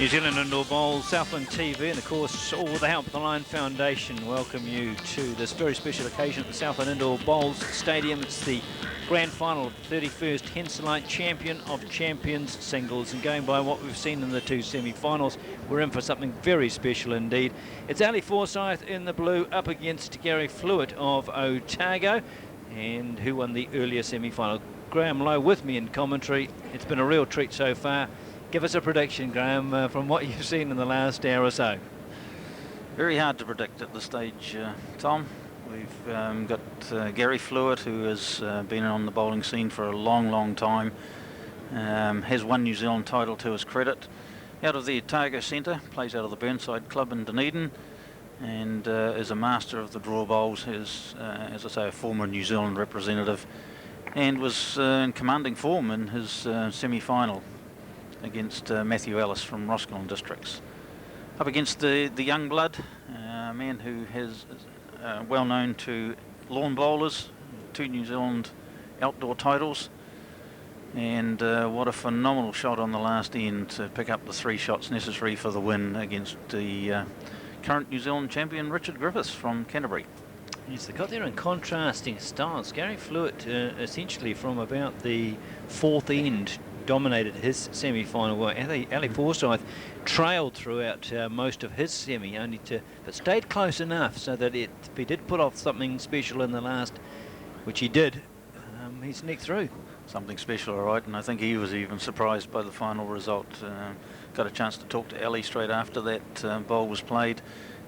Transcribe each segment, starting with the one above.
New Zealand Indoor Bowls, Southland TV, and of course all with the help of the Lion Foundation welcome you to this very special occasion at the Southland Indoor Bowls Stadium. It's the grand final of the 31st Henselite Champion of Champions singles, and going by what we've seen in the two semi-finals, we're in for something very special indeed. It's Ali Forsyth in the blue up against Garry Flewitt of Otago, and who won the earlier semi-final. Graham Lowe with me in commentary. It's been a real treat so far. Give us a prediction, Graham, from what you've seen in the last hour or so. Very hard to predict at this stage, Tom. We've got Garry Flewitt, who has been on the bowling scene for a long time. Has won New Zealand title to his credit. Out of the Otago Centre, plays out of the Burnside Club in Dunedin, and is a master of the draw bowls. Is, as I say, a former New Zealand representative, and was in commanding form in his semi-final against Matthew Ellis from Roscommon Districts. Up against the young blood, a man who has well known to lawn bowlers, 2 New Zealand outdoor titles, and what a phenomenal shot on the last end to pick up the 3 shots necessary for the win against the current New Zealand champion Richard Griffiths from Canterbury. Yes, they got there in contrasting styles. Garry Flewitt essentially from about the 4th end dominated his semi-final. Well, Ali Forsyth trailed throughout most of his semi, but stayed close enough so that if he did put off something special in the last, which he did, he sneaked through. Something special, all right, and I think he was even surprised by the final result. Got a chance to talk to Ali straight after that bowl was played,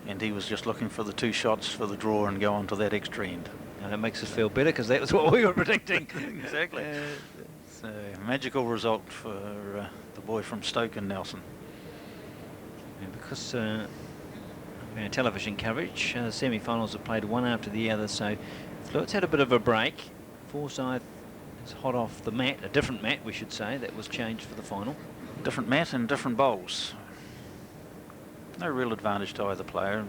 and he was just looking for the 2 shots for the draw and go on to that extra end. And that makes us feel better, because that was what we were predicting. Exactly. A magical result for the boy from Stoke and Nelson. And because television coverage, the semi-finals are played one after the other, so Flewitt's had a bit of a break. Forsyth is hot off the mat, a different mat we should say, that was changed for the final. Different mat and different bowls. No real advantage to either player.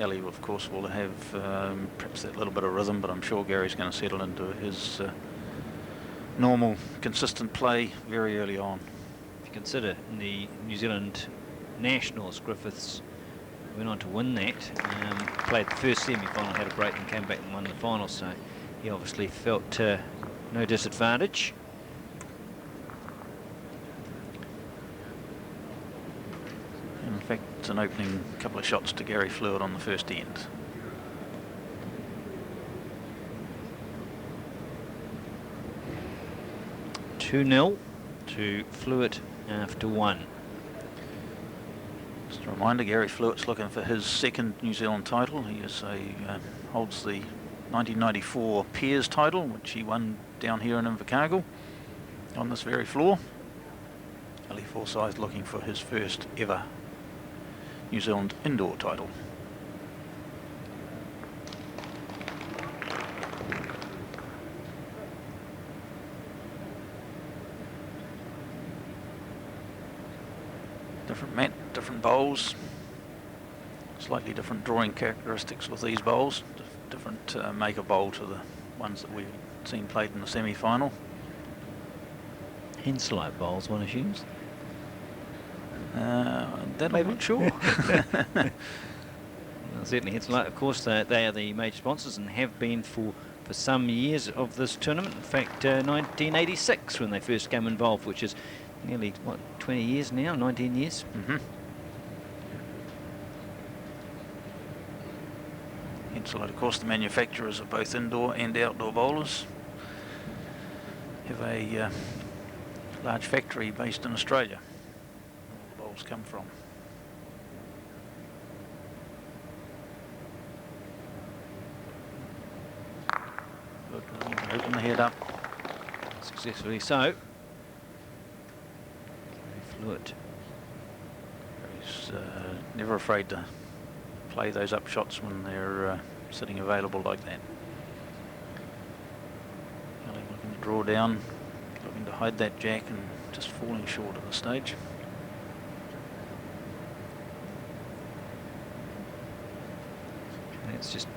Ali, of course, will have perhaps that little bit of rhythm, but I'm sure Gary's going to settle into his normal, consistent play very early on. If you consider in the New Zealand Nationals, Griffiths went on to win that, played the first semi-final, had a break and came back and won the final, so he obviously felt no disadvantage. In fact, it's an opening couple of shots to Garry Flewitt on the first end. (2-0) to Flewitt after 1. Just a reminder, Garry Flewitt's looking for his 2nd New Zealand title. He is holds the 1994 Peers title, which he won down here in Invercargill on this very floor. Ali Forsyth looking for his first ever New Zealand indoor title. Different mat, different bowls, slightly different drawing characteristics with these bowls, different make of bowl to the ones that we've seen played in the semi-final. Henselite bowls, one assumes? That I'm not sure. Well, certainly Henselite, of course, they are the major sponsors and have been for some years of this tournament. In fact, 1986 when they first came involved, which is nearly, what, 20 years now, 19 years? Mm-hmm. Henselite, of course, the manufacturers of both indoor and outdoor bowlers, have a large factory based in Australia. All the bowls come from. Good. Open the head up. Successfully so. Flewitt. He's never afraid to play those up shots when they're sitting available like that. Ali looking to draw down, looking to hide that jack, and just falling short at the stage. It's just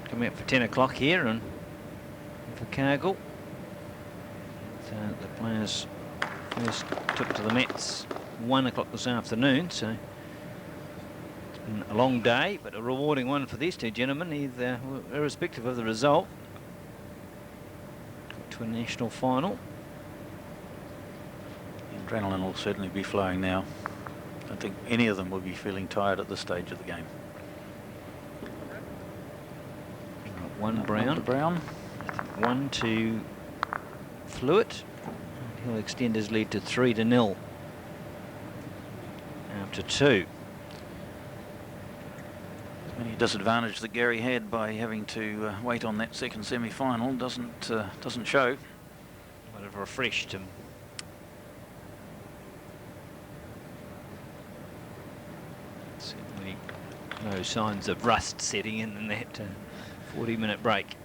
coming up for 10 o'clock here in Invercargill. The players first took to the mats 1 o'clock this afternoon, so it's been a long day, but a rewarding one for these two gentlemen, either irrespective of the result. To a national final. The adrenaline will certainly be flowing now. I don't think any of them will be feeling tired at this stage of the game. One Brown. Brown. 1 to Flewitt. He'll extend his lead to 3-0 after 2. Any disadvantage that Garry had by having to wait on that second semi-final doesn't show. Might have refreshed him. Certainly no signs of rust setting in that 40-minute break.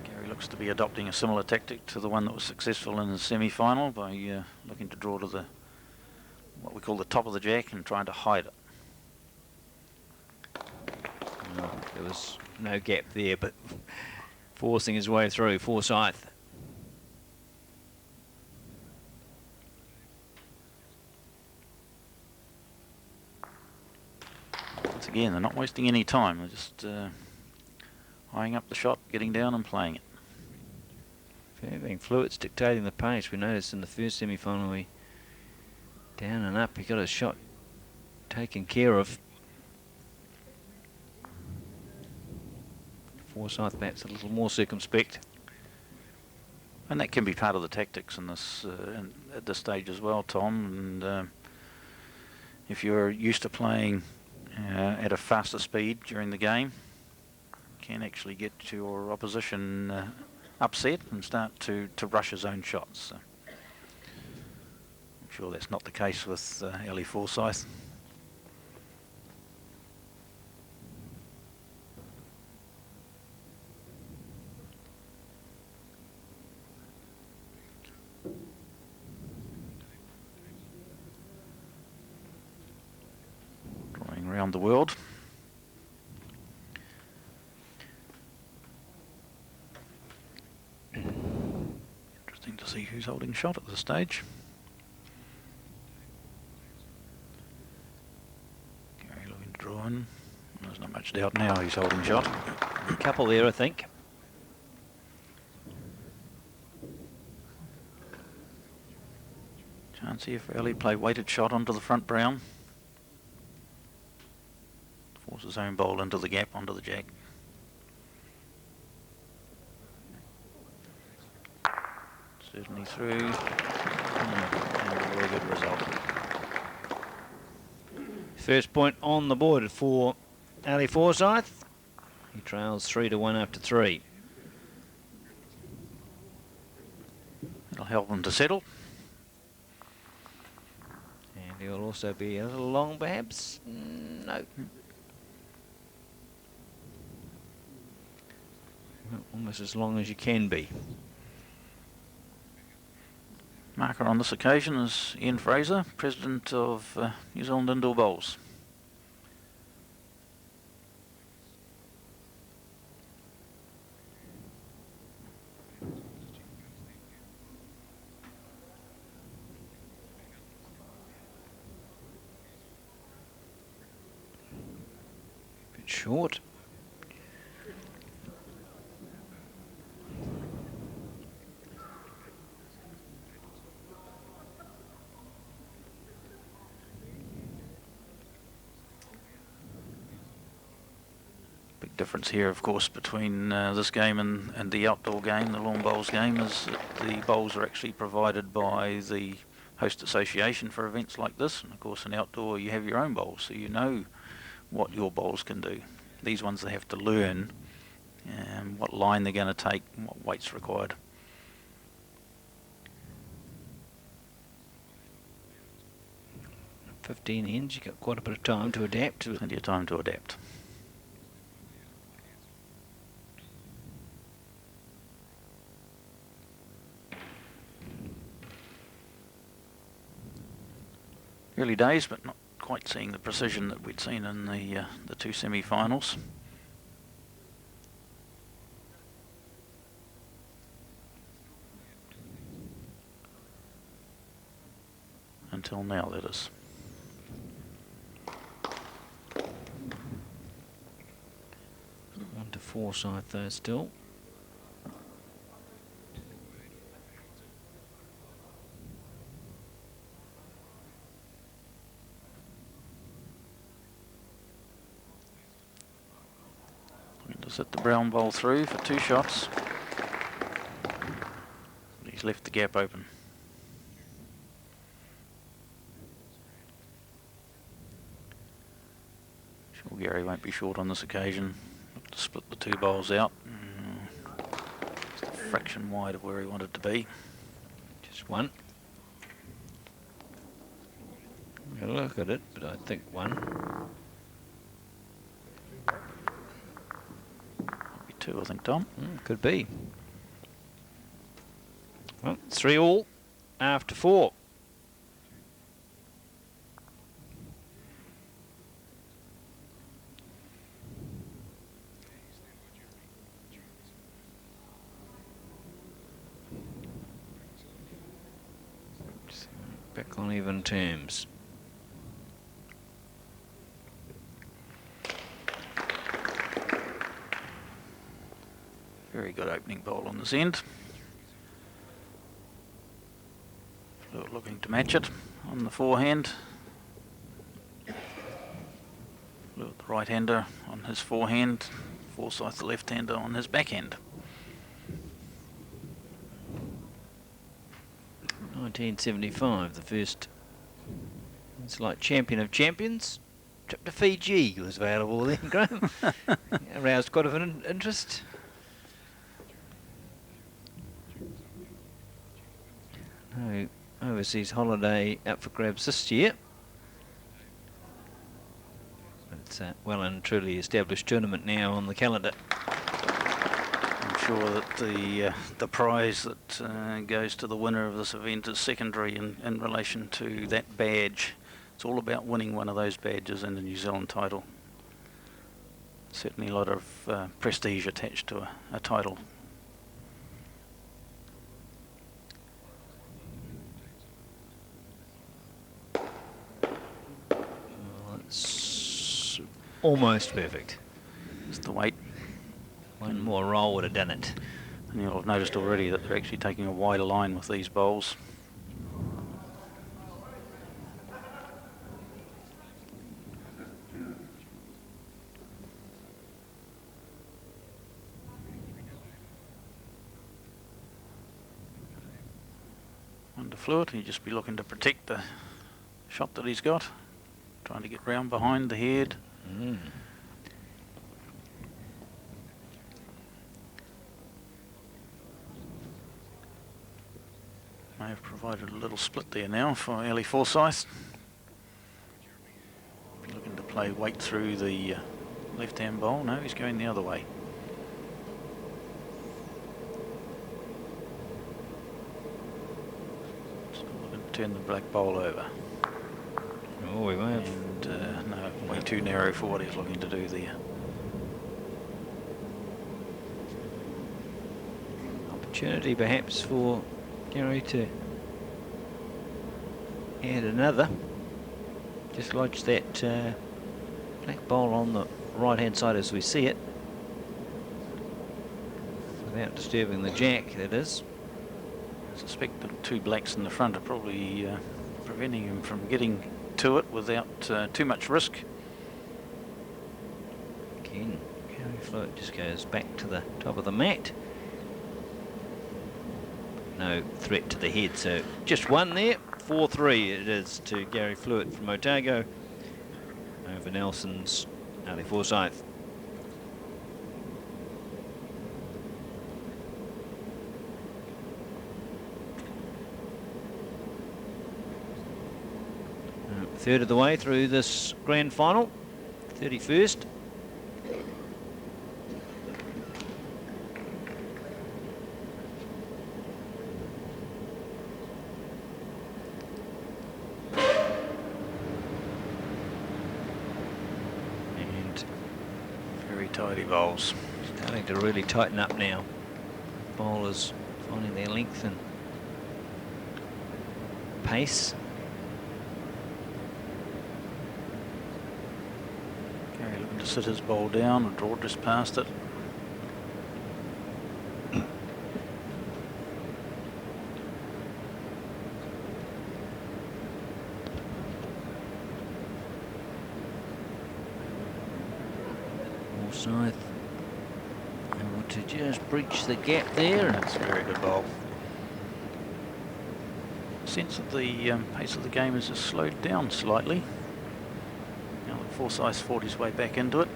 Garry looks to be adopting a similar tactic to the one that was successful in the semi-final by looking to draw to the what we call the top of the jack and trying to hide it. Well, there was no gap there, but forcing his way through, Forsyth. Once again, they're not wasting any time. They're just eyeing up the shot, getting down and playing it. Fairbank Flewitt's dictating the pace. We noticed in the first semi-final, we down and up. He got his shot taken care of. Forsyth bats a little more circumspect. And that can be part of the tactics in this at this stage as well, Tom. And if you're used to playing at a faster speed during the game, you can actually get your opposition upset and start to rush his own shots. So I'm sure that's not the case with Ali Forsyth. Around the world. Interesting to see who's holding shot at this stage. Garry looking to draw in. There's not much doubt now he's holding shot. A couple there, I think. Chance here for Ali, play weighted shot onto the front brown. Force his own bowl into the gap, onto the jack. Certainly through. And a very good result. First point on the board for Ali Forsyth. He trails 3-1 after 3. It'll help him to settle. And he'll also be a little long, perhaps. No. Almost as long as you can be. Marker on this occasion is Ian Fraser, President of New Zealand Indoor Bowls. Bit short. Difference here, of course, between this game and the outdoor game, the lawn bowls game, is that the bowls are actually provided by the host association for events like this. And of course, in outdoor, you have your own bowls, so you know what your bowls can do. These ones, they have to learn what line they're going to take and what weight's required. At 15 ends, you've got quite a bit of time to adapt to it. Plenty of time to adapt. Early days, but not quite seeing the precision that we'd seen in the two semi-finals. And Until now, that is. On to Forsyth though still. Just hit the brown ball through for 2 shots. He's left the gap open. Sure, Garry won't be short on this occasion. Look to split the 2 bowls out. Just a fraction wide of where he wanted to be. Just one. I'll look at it, but I think one. 2, I think, Tom. Could be. Well, 3 all after 4. Back on even terms. Very good opening bowl on this end. Flewitt looking to match it on the forehand. Flewitt the right-hander on his forehand. Forsyth the left-hander on his backhand. 1975, the first Henselite champion of champions. Trip to Fiji was available then, Graham. Aroused quite of an interest. No overseas holiday up for grabs this year. It's a well and truly established tournament now on the calendar. I'm sure that the prize that goes to the winner of this event is secondary in relation to that badge. It's all about winning one of those badges and the New Zealand title. Certainly a lot of prestige attached to a title. It's almost perfect. Just the weight. One more roll would have done it. And you'll have noticed already that they're actually taking a wider line with these bowls. Under Flewitt, he'll just be looking to protect the shot that he's got. Trying to get round behind the head. May have provided a little split there now for Ali Forsyth. Looking to play weight through the left-hand bowl. No, he's going the other way. Still looking to turn the black bowl over. Oh, we won't. And no, way too narrow for what he's looking to do there. Opportunity perhaps for Garry to add another. Just lodge that black bowl on the right hand side as we see it, without disturbing the jack, that is. I suspect the 2 blacks in the front are probably preventing him from getting to it without too much risk. Again, Garry Flewitt just goes back to the top of the mat. No threat to the head, so just one there. 4-3 it is to Garry Flewitt from Otago over Nelson's Ali Forsyth. Third of the way through this grand final, 31st. And very tidy bowls. Starting to really tighten up now. Bowlers finding their length and pace. Garry looking to sit his ball down and draw just past it. Forsyth able to just breach the gap there. That's a very good ball. Sense that the pace of the game has just slowed down slightly. Now that Forsyth's fought his way back into it.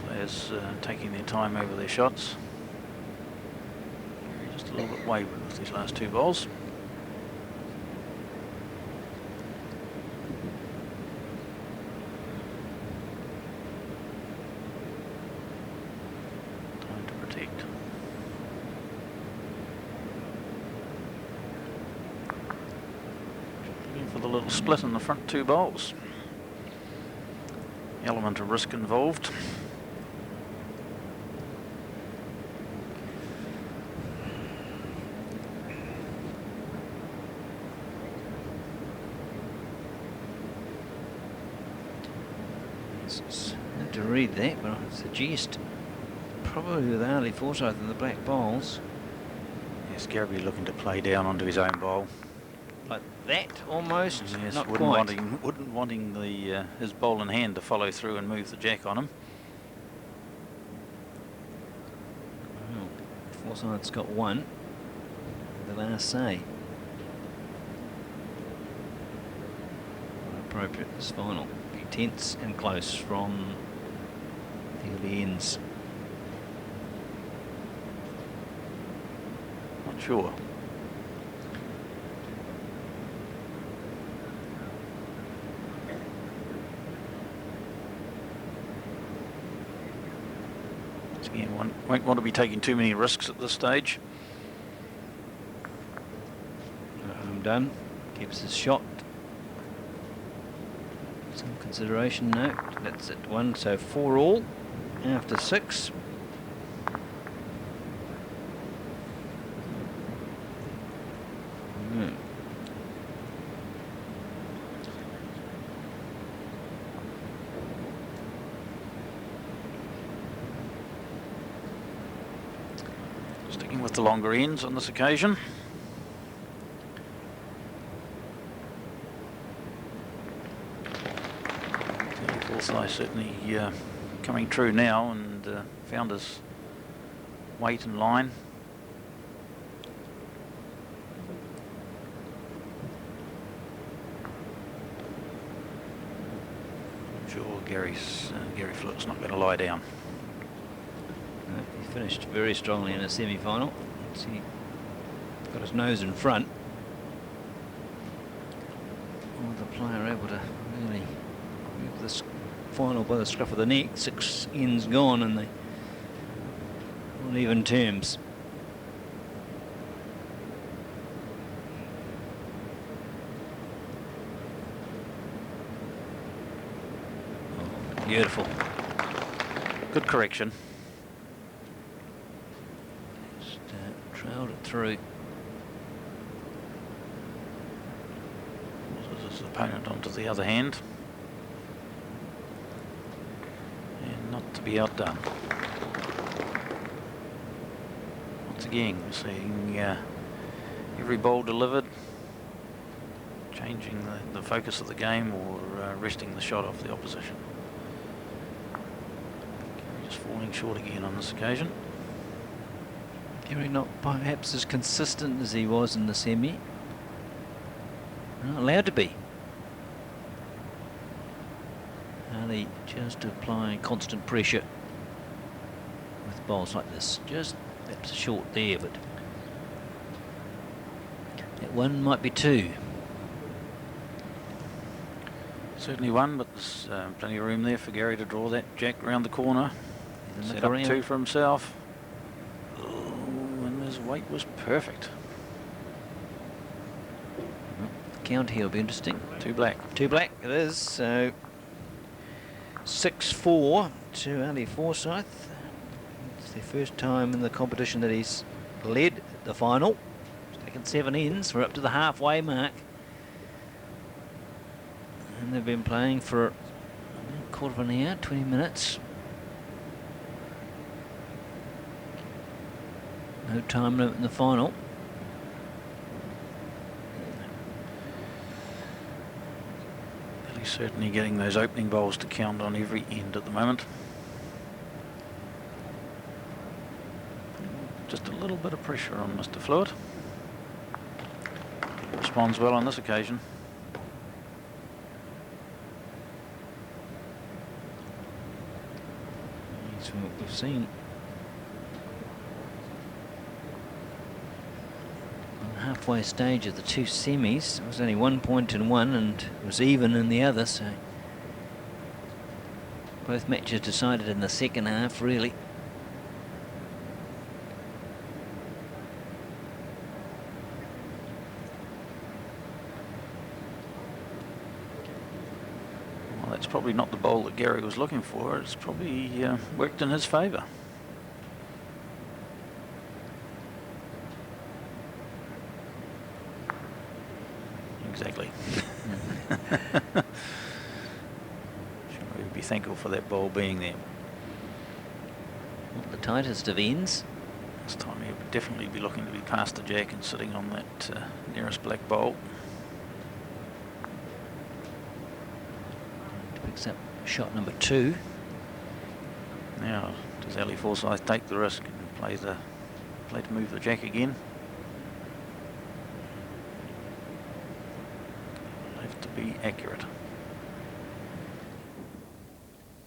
Players taking their time over their shots. Just a little bit wayward with these last two balls. Time to protect. Looking for the little split in the front two bowls. Element of risk involved. It's hard to read that, but I suggest probably with Ali Forsyth in the black bowls. Yes, Garry looking to play down onto his own bowl. Like that, almost. Yes, Not wouldn't quite. wanting the his bowl in hand to follow through and move the jack on him. Well, Forsyth's got one. The last say. Appropriate this final. Be tense and close from the early ends. Not sure. Again, one won't want to be taking too many risks at this stage. I'm done. Keeps his shot. Some consideration, no. That's it. 1, so 4 all after 6. Sticking with the longer ends on this occasion. Forsyth certainly coming true now and found his weight and line. I'm sure Garry Flewitt's not going to lie down. No, he finished very strongly in a semi-final. He got his nose in front. Oh, the player able to really move this final by the scruff of the neck. 6 ends gone and they on even terms. Oh, beautiful. Good correction. Just trailed it through. His opponent onto the other hand. And not to be outdone. Once again, we're seeing every ball delivered, changing the focus of the game or resting the shot off the opposition. Just falling short again on this occasion. Garry not perhaps as consistent as he was in the semi. Not allowed to be. Ali just applying constant pressure with bowls like this. Just perhaps short there, but that one might be 2. Certainly one, but there's plenty of room there for Garry to draw that jack round the corner. Set up 2 for himself. Oh, and his weight was perfect. Count here will be interesting. 2 black. 2 black it is, so 6-4 to Ali Forsyth. It's the first time in the competition that he's led the final. He's taken 7 ends. We're up to the halfway mark. And they've been playing for quarter of an hour, 20 minutes. No time limit in the final. He's certainly getting those opening bowls to count on every end at the moment. Just a little bit of pressure on Mr. Flewitt. Responds well on this occasion. That's what we've seen. On the halfway stage of the two semis, it was only 1 point in one and it was even in the other, so both matches decided in the second half, really. Well, that's probably not the bowl that Garry was looking for. It's probably worked in his favour. Exactly. We'd be thankful for that bowl being there. Not the tightest of ends. This time he would definitely be looking to be past the jack and sitting on that nearest black bowl. Picks up shot number 2. Now, does Ali Forsyth take the risk and play to move the jack again? Have to be accurate.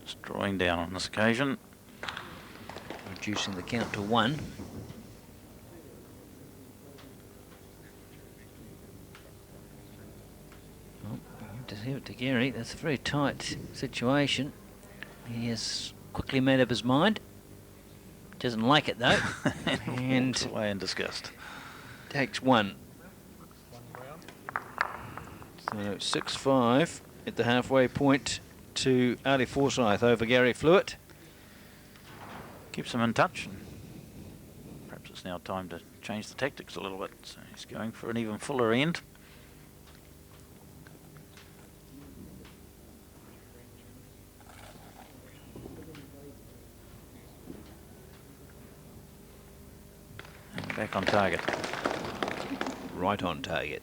Just drawing down on this occasion. Reducing the count to 1. Oh, just give it to Garry. That's a very tight situation. He has quickly made up his mind. Doesn't like it though. And walks away in disgust. Takes 1. So 6-5 at the halfway point to Ali Forsyth over Garry Flewitt. Keeps him in touch, and perhaps it's now time to change the tactics a little bit. So he's going for an even fuller end. And back on target. Right on target.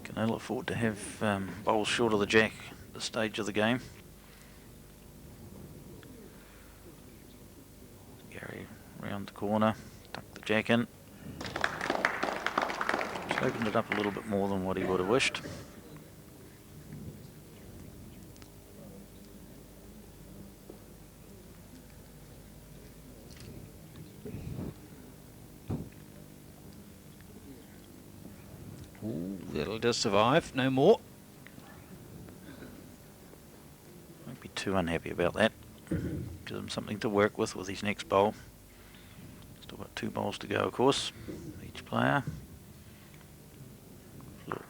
Can I look forward to have bowls short of the jack at this stage of the game. Garry round the corner, tuck the jack in. Just opened it up a little bit more than what he would have wished. Ooh, that'll just survive, no more. Won't be too unhappy about that. Gives him something to work with his next bowl. Still got 2 bowls to go, of course, each player.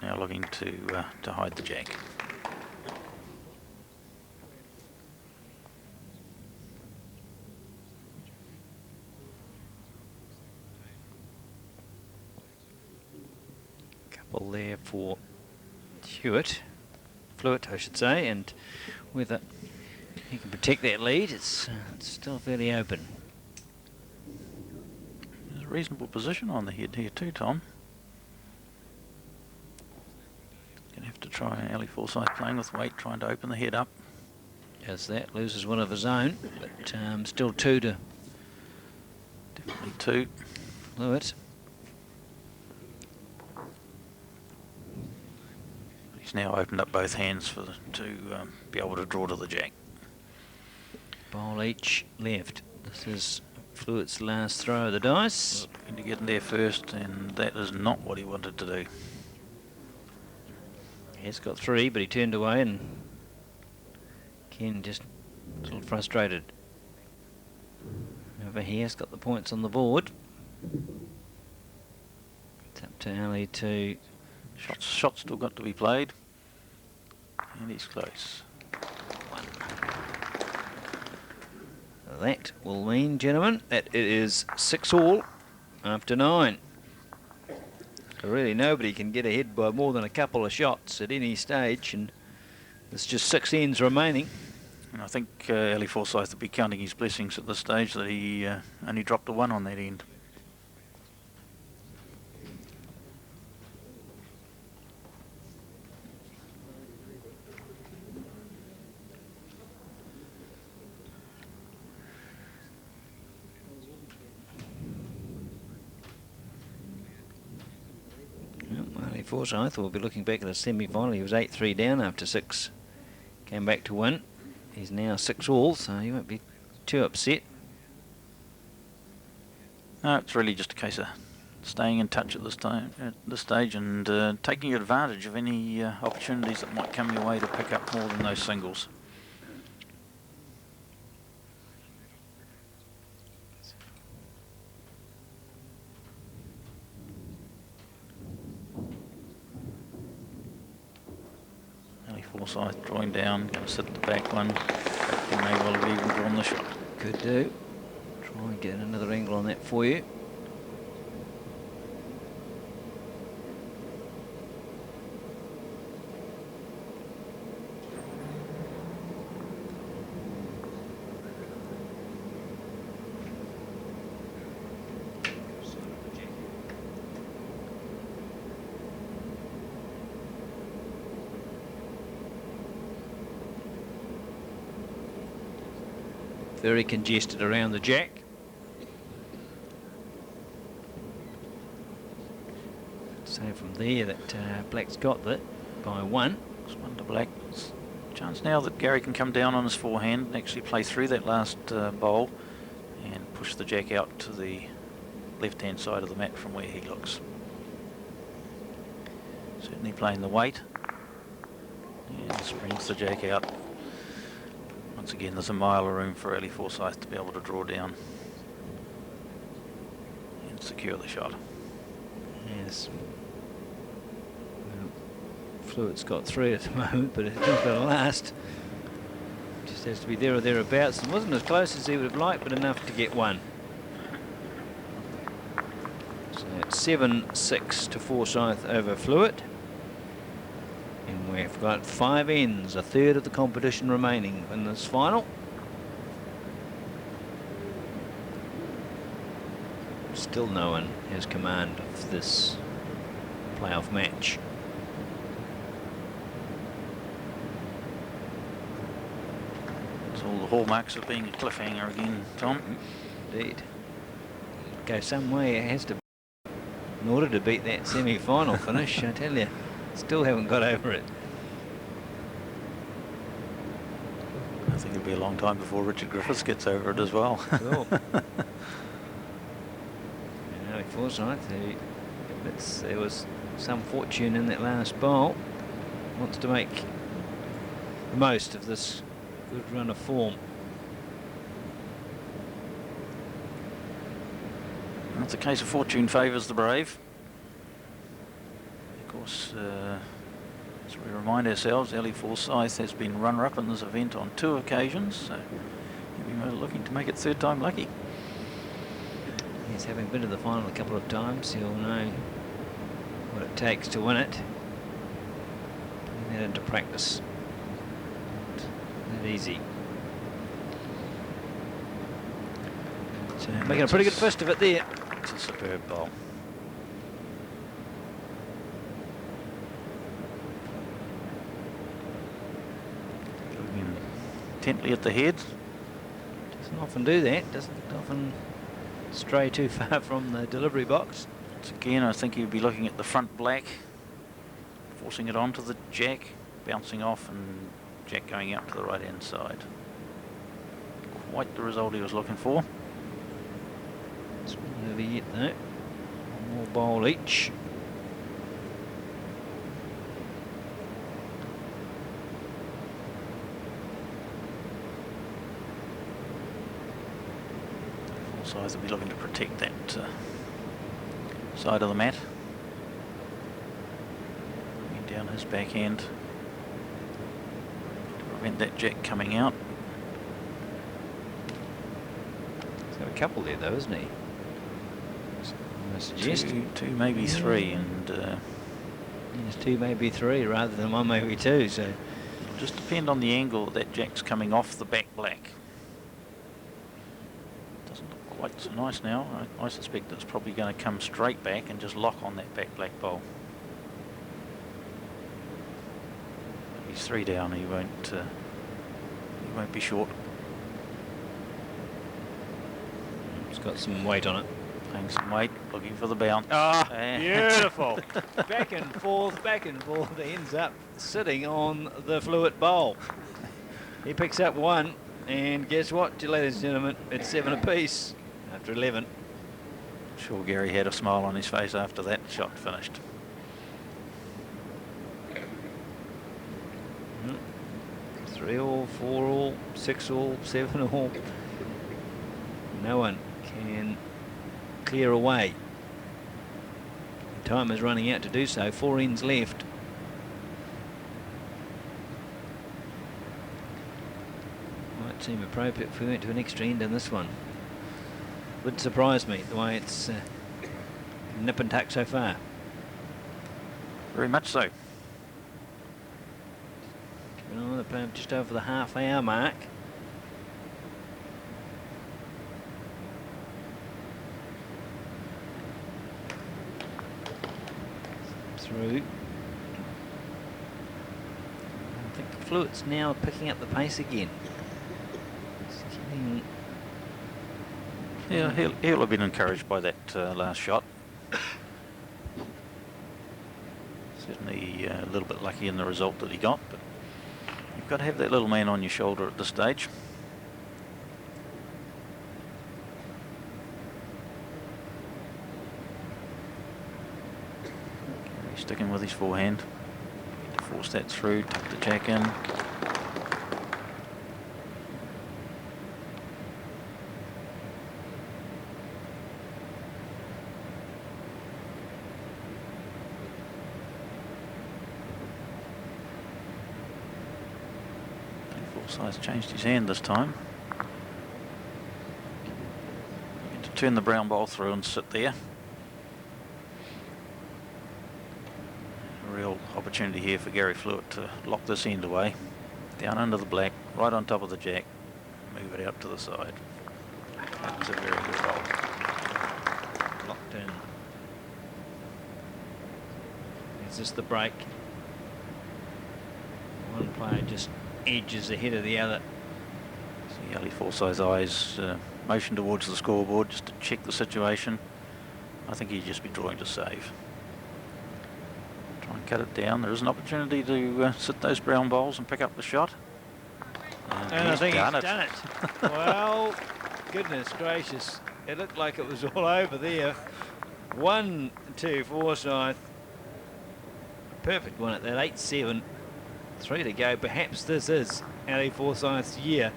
Now looking to hide the jack. Couple there for Flewitt, I should say, and whether he can protect that lead, it's still fairly open. There's a reasonable position on the head here too, Tom. Gonna have to try Ali Forsyth playing with weight, trying to open the head up. As that loses one of his own, but still 2 to Definitely 2. Flewitt. He's now opened up both hands to be able to draw to the jack. Bowl each left. This is Flewitt's last throw of the dice. Looking to get in there first, and that is not what he wanted to do. He's got 3, but he turned away, and Ken just a little frustrated. Over here, he's got the points on the board. It's up to Ali to... Shots still got to be played, and he's close. that will mean, gentlemen, that it is 6-all after 9. Really, nobody can get ahead by more than a couple of shots at any stage, and there's just 6 ends remaining. And I think Ali Forsyth will be counting his blessings at this stage that he only dropped a 1 on that end. Ali Forsyth will be looking back at the semi-final. He was 8-3 down after 6. Came back to win. He's now 6-all, so he won't be too upset. No, it's really just a case of staying in touch at this stage, and taking advantage of any opportunities that might come your way to pick up more than those singles. Ali Forsyth drawing down, going to sit at the back one. He may well have even drawn the shot. Could do. Try and get another angle on that for you. Very congested around the jack. So from there that Black's got that by 1. It's 1 to Black. Chance now that Garry can come down on his forehand and actually play through that last bowl and push the jack out to the left-hand side of the mat from where he looks. Certainly playing the weight. And springs the jack out. Once again, there's a mile of room for Ali Forsyth to be able to draw down and secure the shot. Yes. Well, Flewitt's got 3 at the moment, but it's not going to last. Just has to be there or thereabouts. It wasn't as close as he would have liked, but enough to get 1. So it's 7-6 to Forsyth over Flewitt. And we've got 5 ends, a third of the competition remaining in this final. Still no one has command of this playoff match. It's all the hallmarks of being a cliffhanger again, Tom. Indeed. Go some way it has to, in order to beat that semi-final finish, I tell you. Still haven't got over it. I think it'll be a long time before Richard Griffiths gets over it as well. Cool. And Ali Forsyth, who admits there was some fortune in that last bowl, wants to make the most of this good run of form. It's a case of fortune favours the brave. Of course, as we remind ourselves, Ali Forsyth has been runner-up in this event on 2 occasions, so he'll be looking to make it 3rd time lucky. Yes, having been to the final a couple of times, he'll know what it takes to win it. Putting that into practice. Not easy. So making a pretty good fist of it there. It's a superb bowl. Looking intently at the head. Doesn't often do that. Doesn't often stray too far from the delivery box. Once again, I think he'd be looking at the front black, forcing it onto the jack, bouncing off, and jack going out to the right-hand side. Quite the result he was looking for. It's not over yet though. One more bowl each. Forsyth will be looking to protect that side of the mat. Bringing down his backhand to prevent that jack coming out. Got a couple there though, isn't he? I suggest two, maybe three, and there's two, maybe three, rather than one, maybe two. So it'll just depend on the angle that jack's coming off the back black. Doesn't look quite so nice now. I suspect it's probably going to come straight back and just lock on that back black bowl. He's three down. He won't be short. It's got some weight on it. Playing some weight, looking for the bounce. Ah, beautiful. Back and forth, he ends up sitting on the Flewitt bowl. He picks up one, and guess what, ladies and gentlemen? It's 7 apiece after 11. I'm sure Garry had a smile on his face after that shot finished. Mm. 3 all, 4 all, 6 all, 7 all. No one can clear away. Time is running out to do so. 4 ends left. Might seem appropriate if we went to an extra end in this one. Would surprise me the way it's nip and tuck so far. Very much so. They're just over the half-hour mark. Through. I think Flewitt's now picking up the pace again. Yeah, he'll have been encouraged by that last shot. Certainly a little bit lucky in the result that he got, but you've got to have that little man on your shoulder at this stage. Sticking with his forehand. Need to force that through, tuck the jack in. Forsyth changed his hand this time. To turn the brown ball through and sit there. Real opportunity here for Garry Flewitt to lock this end away. Down under the black, right on top of the jack, move it out to the side. That was a very good roll. Locked in. Is this the break? One player just edges ahead of the other. See Ali Forsyth's eyes motion towards the scoreboard just to check the situation. I think he'd just be drawing to save. Try and cut it down. There is an opportunity to sit those brown balls and pick up the shot. And I think he's done it. Well, goodness gracious. It looked like it was all over there. 1-2 Forsyth. Perfect one at that, 8-7. 3 to go. Perhaps this is Ali Forsyth's year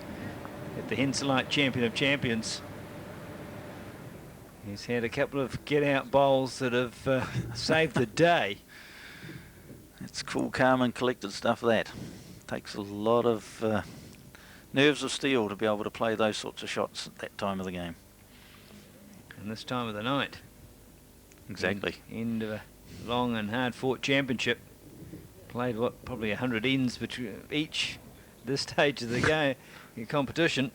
at the Henselite Champion of Champions. He's had a couple of get-out bowls that have saved the day. It's cool, calm and collected stuff, that. Takes a lot of nerves of steel to be able to play those sorts of shots at that time of the game. And this time of the night. Exactly. End of a long and hard-fought championship. Played, what, probably 100 ends between each this stage of the game, your competition.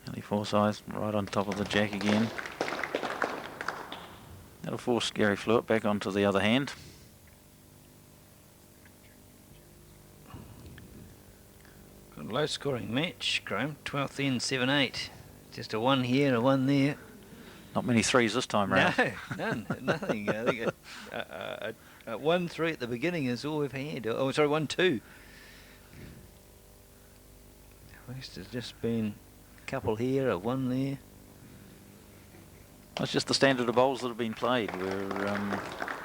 Ali Forsyth right on top of the jack again. That'll force Garry Flewitt back onto the other hand. Good low scoring match, Graham. 12th end, 7-8. Just a 1 here, a 1 there. Not many threes this time round. No, none, nothing. I think a 1-3 at the beginning is all we've had. Oh, sorry, 1-2. West has just been a couple here, a 1 there. That's just the standard of bowls that have been played, where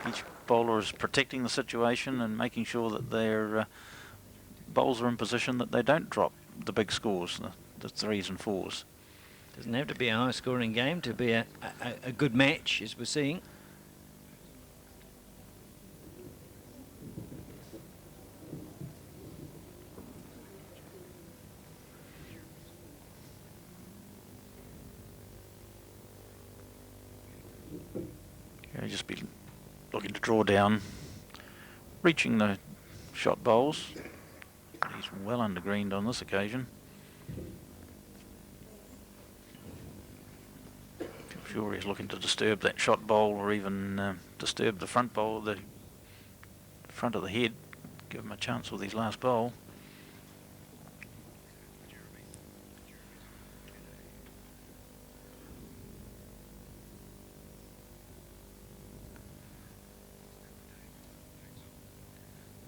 each bowler is protecting the situation and making sure that their bowls are in position that they don't drop the big scores, the 3s and 4s. Doesn't have to be a high-scoring game to be a good match, as we're seeing. Gary just be looking to draw down, reaching the shot bowls. He's well undergreened on this occasion. I'm sure he's looking to disturb that shot bowl, or even disturb the front bowl, the front of the head, give him a chance with his last bowl.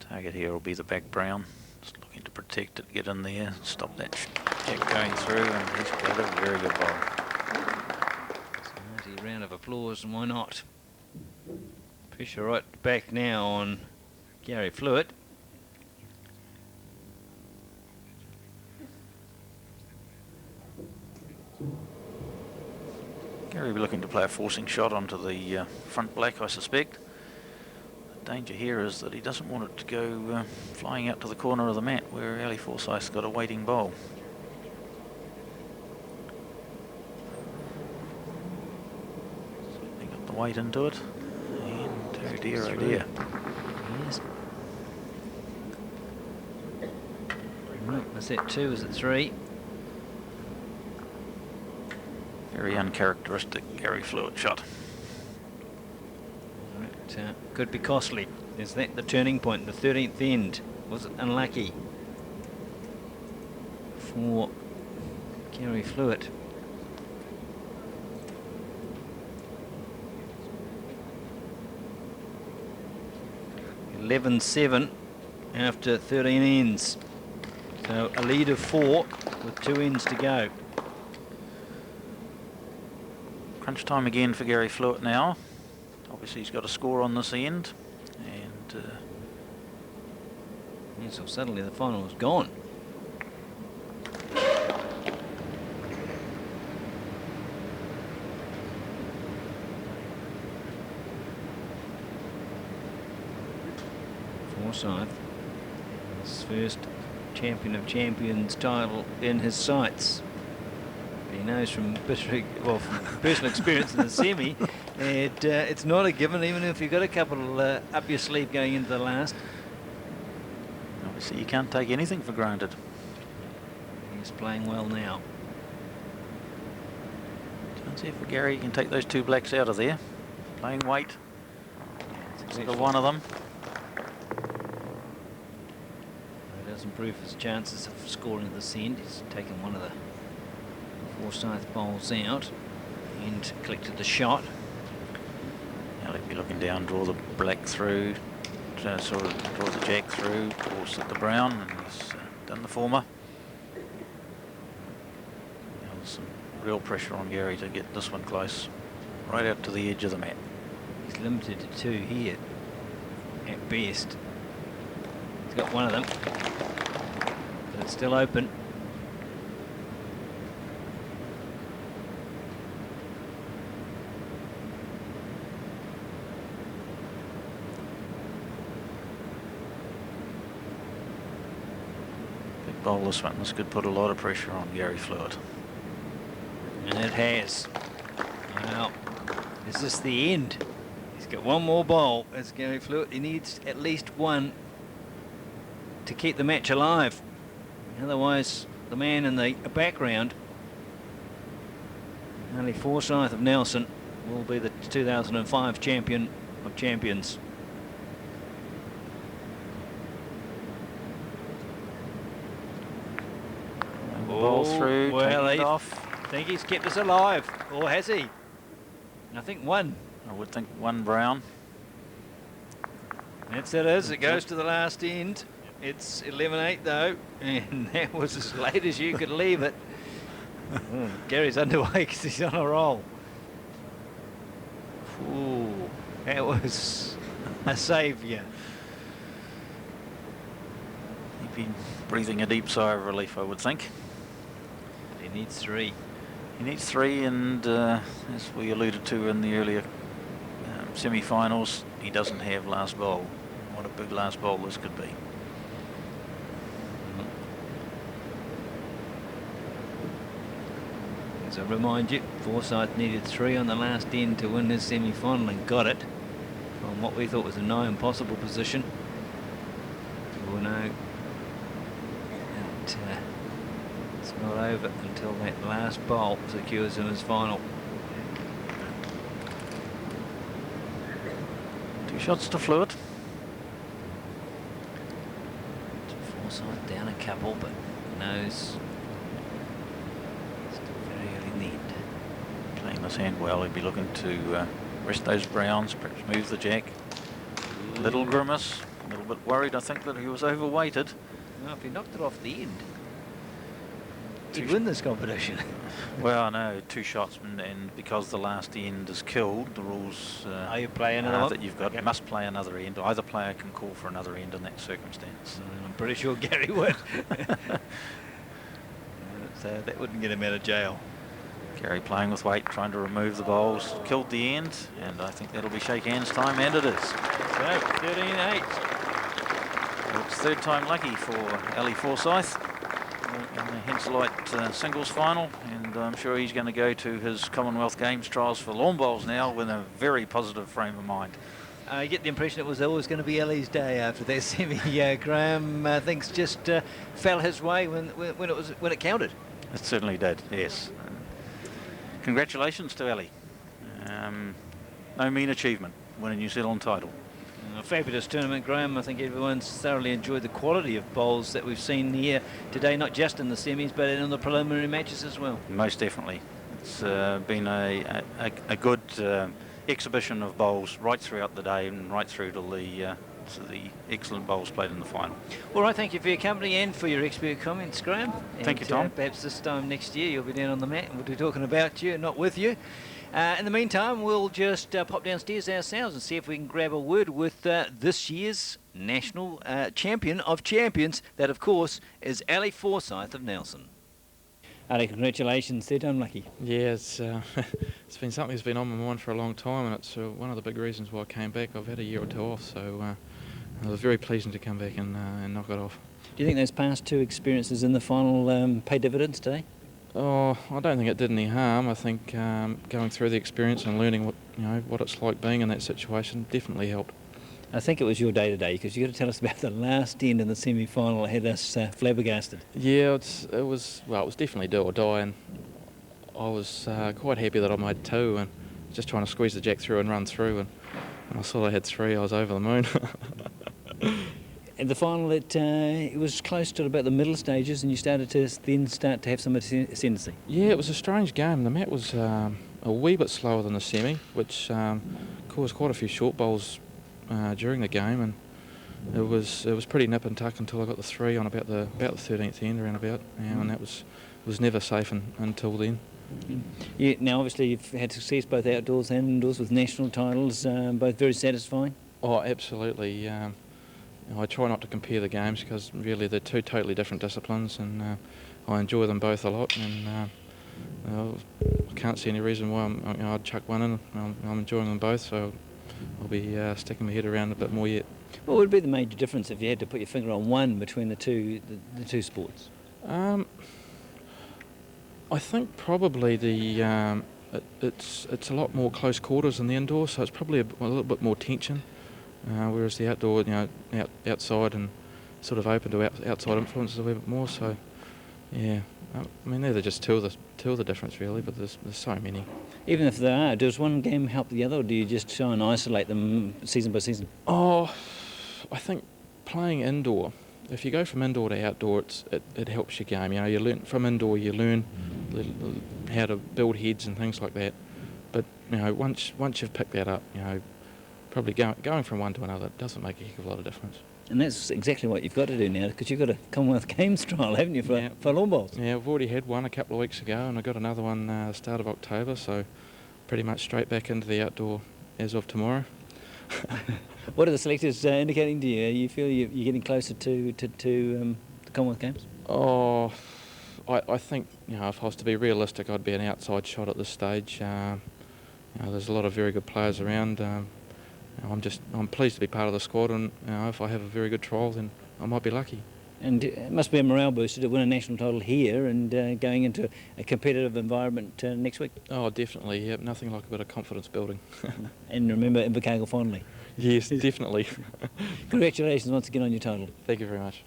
Target here will be the back brown. Just looking to protect it, get in there, stop that jack going through, and he's got a very good bowl. So a round of applause, and why not? Pressure right back now on Garry Flewitt. Gary will be looking to play a forcing shot onto the front black, I suspect. The danger here is that he doesn't want it to go flying out to the corner of the mat where Ali Forsyth's got a waiting bowl. Certainly got the weight into it. And oh dear, oh dear. Yes. Right, was that 2? Is it 3? Very uncharacteristic Garry Flewitt shot. Right, could be costly. Is that the turning point, the 13th end? Was it unlucky for Garry Flewitt? (11-7) after 13 ends. So a lead of 4 with 2 ends to go. Crunch time again for Garry Flewitt now. Obviously he's got a score on this end, and yes, well, suddenly the final is gone. Forsyth, his first Champion of Champions title in his sights. He knows from from personal experience in the semi, and it's not a given, even if you've got a couple up your sleeve going into the last. obviously you can't take anything for granted. He's playing well now. Chance here for Gary, he can take those 2 blacks out of there. Playing weight. Sort of one of them. It does improve his chances of scoring at this end. He's taken one of the Forsyth bowls out and collected the shot. Now let me looking down, draw the black through, sort of draw the jack through, or sit the brown, and he's done the former. Now there's some real pressure on Gary to get this one close, right out to the edge of the mat. He's limited to 2 here, at best. He's got one of them, but it's still open. Big bowl this one. This could put a lot of pressure on Garry Flewitt. And it has. Now, is this the end? He's got one more bowl as Garry Flewitt. He needs at least one to keep the match alive. Otherwise, the man in the background, Ali Forsyth of Nelson, will be the 2005 champion of champions. Ball through, well, taking it off. I think he's kept us alive, or has he? I think one. I would think one brown. That's it is. It goes to the last end. It's 11-8 though, and that was as late as you could leave it. Gary's underway because he's on a roll. Ooh, that was a saviour. He'd be breathing a deep sigh of relief, I would think. He needs 3. He needs 3, and as we alluded to in the earlier semi-finals, he doesn't have last bowl. What a big last bowl this could be. As I remind you, Forsyth needed 3 on the last end to win his semi-final and got it from what we thought was a nigh impossible position. We'll know that it's not over until that last bowl secures him his final. 2 shots to Flewitt. Forsyth down a couple, but knows still very early in the end. Playing this hand well, he'd be looking to rest those browns, perhaps move the jack. Little grimace, a little bit worried, I think, that he was overweighted. Well, if he knocked it off the end, he'd win this competition. Well, I know, 2 shots, and because the last end is killed, the rules you play another one? that you've got, you must play another end. Either player can call for another end in that circumstance. I'm pretty sure Garry would. So that wouldn't get him out of jail. Garry playing with weight, trying to remove the bowls, killed the end, and I think that'll be shake hands time, and it is. So, 13-8. It's 3rd time lucky for Ali Forsyth in the Henselite singles final, and I'm sure he's going to go to his Commonwealth Games trials for lawn bowls now with a very positive frame of mind. I get the impression it was always going to be Ali's day after that semi. Graham, things just fell his way when it counted. It certainly did, yes. Congratulations to Ali. No mean achievement, winning a New Zealand title. A fabulous tournament, Graham. I think everyone's thoroughly enjoyed the quality of bowls that we've seen here today, not just in the semis, but in the preliminary matches as well. Most definitely. It's been a good exhibition of bowls right throughout the day and right through to the excellent bowls played in the final. All right, thank you for your company and for your expert comments, Graham. Thank you, Tom. Perhaps this time next year you'll be down on the mat and we'll be talking about you, not with you. In the meantime, we'll just pop downstairs ourselves and see if we can grab a word with this year's national champion of champions. That, of course, is Ali Forsyth of Nelson. Ali, congratulations. Third time lucky. Yeah, it's been something that's been on my mind for a long time, and it's one of the big reasons why I came back. I've had a year or 2 off, so it was very pleasing to come back and knock it off. Do you think those past 2 experiences in the final pay dividends today? Oh, I don't think it did any harm. I think going through the experience and learning what it's like being in that situation definitely helped. I think it was your day today, because you got to tell us about the last end in the semi-final that had us flabbergasted. Yeah, it was definitely do or die, and I was quite happy that I made 2 and just trying to squeeze the jack through and run through, and when I saw I had 3, I was over the moon. In the final, it was close to about the middle stages, and you started to have some ascendancy. Yeah, it was a strange game. The mat was a wee bit slower than the semi, which caused quite a few short bowls during the game, and it was pretty nip and tuck until I got the 3 on about the 13th end around about, and that was never safe until then. Yeah, now obviously you've had success both outdoors and indoors with national titles, both very satisfying. Oh, absolutely. I try not to compare the games because really they're 2 totally different disciplines, and I enjoy them both a lot, and I can't see any reason why I'd chuck one in. I'm enjoying them both, so I'll be sticking my head around a bit more yet. What would be the major difference if you had to put your finger on one between the two sports? I think probably it's a lot more close quarters than the indoor, so it's probably a little bit more tension. Whereas the outdoor, outside and sort of open to outside influences a wee bit more. So, yeah, I mean they're just two of the difference really, but there's so many. Even if there are, does one game help the other, or do you just try and isolate them season by season? Oh, I think playing indoor. If you go from indoor to outdoor, it helps your game. You learn from indoor. You learn how to build heads and things like that. But once you've picked that up, probably going from one to another doesn't make a heck of a lot of difference. And that's exactly what you've got to do now, because you've got a Commonwealth Games trial, haven't you, for lawn bowls? Yeah, I've already had one a couple of weeks ago, and I've got another one the start of October, so pretty much straight back into the outdoor as of tomorrow. What are the selectors indicating to you? You feel you're getting closer to the Commonwealth Games? Oh, I think if I was to be realistic, I'd be an outside shot at this stage. There's a lot of very good players around. I'm pleased to be part of the squad, and if I have a very good trial, then I might be lucky. And it must be a morale booster to win a national title here and going into a competitive environment next week. Oh, definitely. Yeah, nothing like a bit of confidence building. And remember Invercargill fondly. Yes, definitely. Congratulations once again on your title. Thank you very much.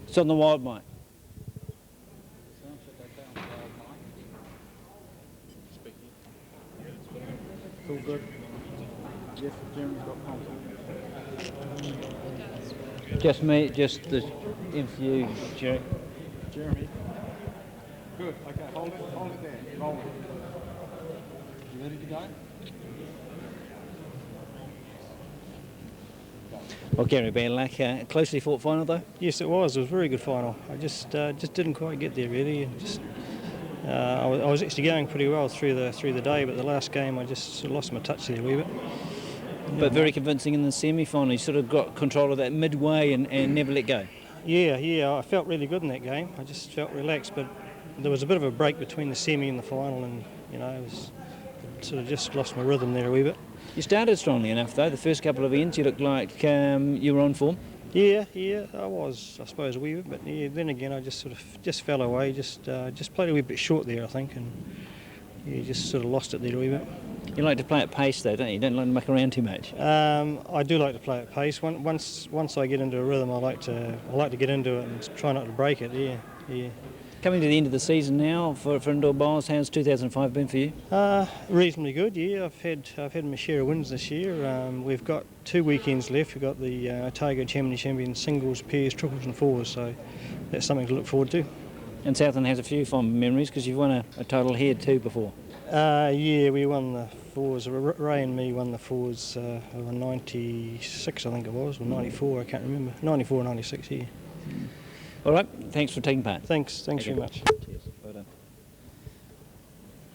It's on the wild mic. It's all good. Yes, Jeremy's got pumps. Just me, just the interview, Jerry. Jeremy. Good. Okay, hold it there. Roll it. You ready to go? Well, Garry Flewitt, closely fought final though. Yes, it was. It was a very good final. I just didn't quite get there really. I was actually going pretty well through the day, but the last game I just sort of lost my touch there a wee bit. But very convincing in the semi-final. You sort of got control of that midway and never let go. Yeah. I felt really good in that game. I just felt relaxed, but there was a bit of a break between the semi and the final, and I was sort of just lost my rhythm there a wee bit. You started strongly enough though. The first couple of ends you looked like you were on form. Yeah, I was, I suppose, a wee bit, but then again I just sort of fell away, just played a wee bit short there, I think, and just sort of lost it there a wee bit. You like to play at pace though, don't you? You don't like to muck around too much. I do like to play at pace. Once I get into a rhythm, I like to get into it and try not to break it. Yeah. Coming to the end of the season now for indoor bowls, how's 2005 been for you? Reasonably good. Yeah, I've had my share of wins this year. We've got 2 weekends left. We've got the Otago Champion singles, pairs, triples, and fours. So that's something to look forward to. And Southland has a few fond memories because you've won a total here too before. Yeah, we won the fours. Ray and me won the fours over 96, I think it was, or 94. I can't remember. 94 or 96. Yeah. All right. Thanks for taking part. Thanks very much.